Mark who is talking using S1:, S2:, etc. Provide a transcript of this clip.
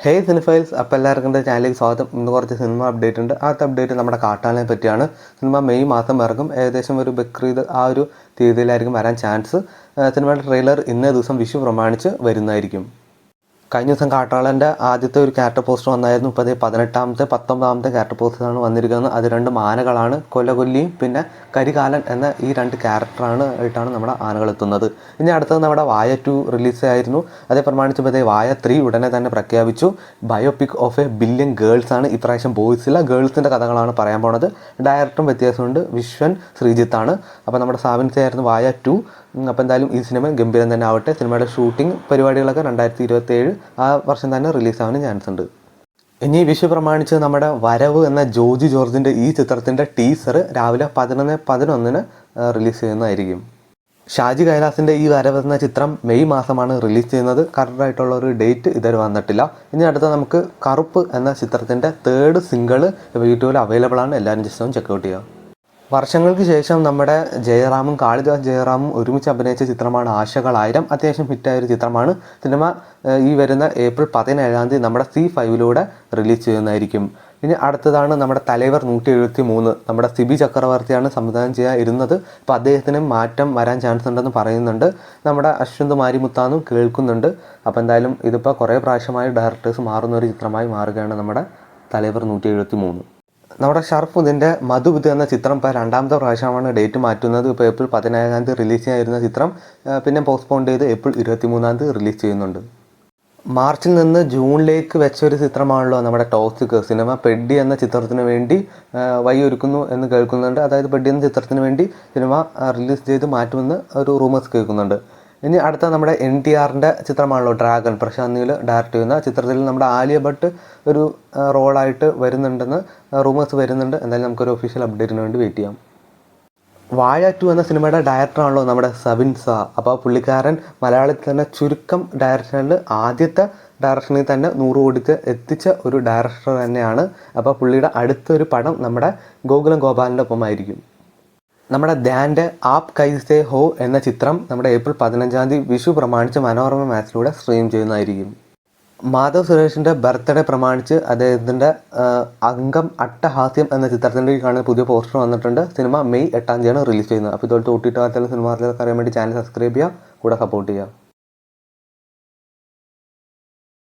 S1: ഹേ സിനിഫൈൽസ്, അപ്പോൾ എല്ലാവർക്കും എൻ്റെ ചാനലിലേക്ക് സ്വാഗതം. ഇന്ന് കുറച്ച് സിനിമ അപ്ഡേറ്റ് ഉണ്ട്. ആദ്യത്തെ അപ്ഡേറ്റ് നമ്മുടെ കാട്ടാളനെ പറ്റിയാണ്. സിനിമ മെയ് മാസം ഇറങ്ങും. ഏകദേശം ഒരു ബക്രീദ് ആ ഒരു തീയതിയിലായിരിക്കും വരാൻ ചാൻസ്. സിനിമയുടെ ട്രെയിലർ ഇന്നേ ദിവസം വിഷു പ്രമാണിച്ച് വരുന്നതായിരിക്കും. കഴിഞ്ഞ ദിവസം കാട്ടാളൻ്റെ ആദ്യത്തെ ഒരു ക്യാരക്ടർ പോസ്റ്റർ വന്നായിരുന്നു. ഇപ്പോൾ അതേ 18ാമത്തെ 19ാമത്തെ ക്യാരക്ടർ പോസ്റ്ററാണ് വന്നിരിക്കുന്നത്. അത് 2 ആനകളാണ്, കൊല്ലകൊല്ലിയും പിന്നെ കരികാലൻ എന്ന ഈ 2 ക്യാരക്ടറാണ് ആയിട്ടാണ് നമ്മുടെ ആനകൾ എത്തുന്നത്. ഇനി അടുത്തത് നമ്മുടെ വായ 2 റിലീസ് ആയിരുന്നു. അതേ പ്രമാണിച്ചപ്പോൾ വായ 3 ഉടനെ തന്നെ പ്രഖ്യാപിച്ചു. Biopic of A billion girls ആണ്. ഇപ്രാവശ്യം ബോയ്സില്ല, ഗേൾസിൻ്റെ കഥകളാണ് പറയാൻ പോണത്. ഡയറക്ടറും വ്യത്യാസമുണ്ട്, വിശ്വൻ ശ്രീജിത്താണ്. അപ്പോൾ നമ്മുടെ സാവിൻസി ആയിരുന്നു വായ 2. അപ്പോൾ എന്തായാലും ഈ സിനിമ ഗംഭീരം തന്നെ ആവട്ടെ. സിനിമയുടെ ഷൂട്ടിംഗ് പരിപാടികളൊക്കെ 2027 ആ വർഷം തന്നെ റിലീസാവാൻ ചാൻസ് ഉണ്ട്. ഇനി വിഷു പ്രമാണിച്ച് നമ്മുടെ വരവ് എന്ന ജോജി ജോർജിൻ്റെ ഈ ചിത്രത്തിൻ്റെ ടീസർ രാവിലെ 11:11 റിലീസ് ചെയ്യുന്നതായിരിക്കും. ഷാജി കൈലാസിൻ്റെ ഈ വരവ് എന്ന ചിത്രം മെയ് മാസമാണ് റിലീസ് ചെയ്യുന്നത്. കറക്റ്റായിട്ടുള്ള ഒരു ഡേറ്റ് ഇതുവരെ വന്നിട്ടില്ല. ഇനി അടുത്ത നമുക്ക് കറുപ്പ് എന്ന ചിത്രത്തിൻ്റെ 3rd സിംഗിൾ യൂട്യൂബിൽ അവൈലബിൾ ആണ്. എല്ലാവരും ജസ്റ്റ് ഒന്ന് ചെക്കൗട്ട് ചെയ്യുക. വർഷങ്ങൾക്ക് ശേഷം നമ്മുടെ ജയറാമും കാളിദാസ് ജയറാമും ഒരുമിച്ച് അഭിനയിച്ച ചിത്രമാണ് ആശകൾ 1000. അത്യാവശ്യം ഹിറ്റായൊരു ചിത്രമാണ്. സിനിമ ഈ വരുന്ന ഏപ്രിൽ 17 നമ്മുടെ C5 റിലീസ് ചെയ്യുന്നതായിരിക്കും. ഇനി അടുത്തതാണ് നമ്മുടെ തലൈവർ 173. നമ്മുടെ സിബി ചക്രവർത്തിയാണ് സംവിധാനം ചെയ്യാൻ ഇരുന്നത്. അപ്പോൾ അദ്ദേഹത്തിന് മാറ്റം വരാൻ ചാൻസ് ഉണ്ടെന്ന് പറയുന്നുണ്ട്. നമ്മുടെ അശ്വന്ത് മാരിമുത്താന്നും കേൾക്കുന്നുണ്ട്. അപ്പോൾ എന്തായാലും ഇതിപ്പോൾ കുറേ പ്രാവശ്യമായി ഡയറക്ടേഴ്സ് മാറുന്ന ഒരു ചിത്രമായി മാറുകയാണ് നമ്മുടെ തലൈവർ 173. നമ്മുടെ ഷർഫുദ്ദീൻ്റെ മധുബുദ്ധി എന്ന ചിത്രം ഇപ്പോൾ 2ാമത്തെ പ്രാവശ്യമാണ് ഡേറ്റ് മാറ്റുന്നത്. ഇപ്പോൾ ഏപ്രിൽ 17 റിലീസ് ചെയ്യാനിരുന്ന ചിത്രം പിന്നെ പോസ്റ്റ്പോൺ ചെയ്ത് ഏപ്രിൽ 23 റിലീസ് ചെയ്യുന്നുണ്ട്. മാർച്ചിൽ നിന്ന് ജൂണിലേക്ക് വെച്ചൊരു ചിത്രമാണല്ലോ നമ്മുടെ ടോക്സിക്. സിനിമ പെഡ്ഡി എന്ന ചിത്രത്തിന് വേണ്ടി വഴിയൊരുക്കുന്നു എന്ന് കേൾക്കുന്നുണ്ട്. അതായത് പെഡ്ഡി എന്ന ചിത്രത്തിന് വേണ്ടി സിനിമ റിലീസ് ചെയ്ത് മാറ്റുമെന്ന് ഒരു റൂമേഴ്സ് കേൾക്കുന്നുണ്ട്. ഇനി അടുത്ത നമ്മുടെ NTRൻ്റെ ചിത്രമാണല്ലോ ഡ്രാഗൺ. പ്രശാന്ത് നീൽ ഡയറക്റ്റ് ചെയ്യുന്ന ചിത്രത്തിൽ നമ്മുടെ ആലിയ ഭട്ട് ഒരു റോളായിട്ട് വരുന്നുണ്ടെന്ന് റൂമേഴ്സ് വരുന്നുണ്ട്. എന്തായാലും നമുക്കൊരു ഒഫീഷ്യൽ അപ്ഡേറ്റിന് വേണ്ടി വെയിറ്റ് ചെയ്യാം. വായ 2 എന്ന സിനിമയുടെ ഡയറക്ടറാണല്ലോ നമ്മുടെ സവിൻസ. അപ്പോൾ പുള്ളിക്കാരൻ മലയാളത്തിൽ തന്നെ ചുരുക്കം ഡയറക്ഷനിൽ ആദ്യത്തെ ഡയറക്ഷനിൽ തന്നെ 100 കോടിക്ക് എത്തിച്ച ഒരു ഡയറക്ടർ തന്നെയാണ്. അപ്പോൾ പുള്ളിയുടെ അടുത്തൊരു പടം നമ്മുടെ ഗോകുലം ഗോപാലിൻ്റെ ഒപ്പമായിരിക്കും. നമ്മുടെ ധ്യാൻ്റെ ആപ് കൈസേ ഹോ എന്ന ചിത്രം നമ്മുടെ ഏപ്രിൽ 15 വിഷു പ്രമാണിച്ച് മനോരമ മാക്സിലൂടെ സ്ട്രീം ചെയ്യുന്നതായിരിക്കും. മാധവ് സുരേഷിൻ്റെ ബർത്ത്ഡേ പ്രമാണിച്ച് അദ്ദേഹത്തിൻ്റെ അംഗം അട്ടഹാസ്യം എന്ന ചിത്രത്തിൻ്റെ കാണുന്ന പുതിയ പോസ്റ്റർ വന്നിട്ടുണ്ട്. സിനിമ മെയ് 8 റിലീസ് ചെയ്യുന്നത്. അപ്പോൾ ഇതുപോലത്തെ OTT വാർത്തകളും സിനിമ വാർത്തകളൊക്കെ അറിയാൻ വേണ്ടി ചാനൽ സബ്സ്ക്രൈബ് ചെയ്യുക, കൂടെ സപ്പോർട്ട് ചെയ്യുക.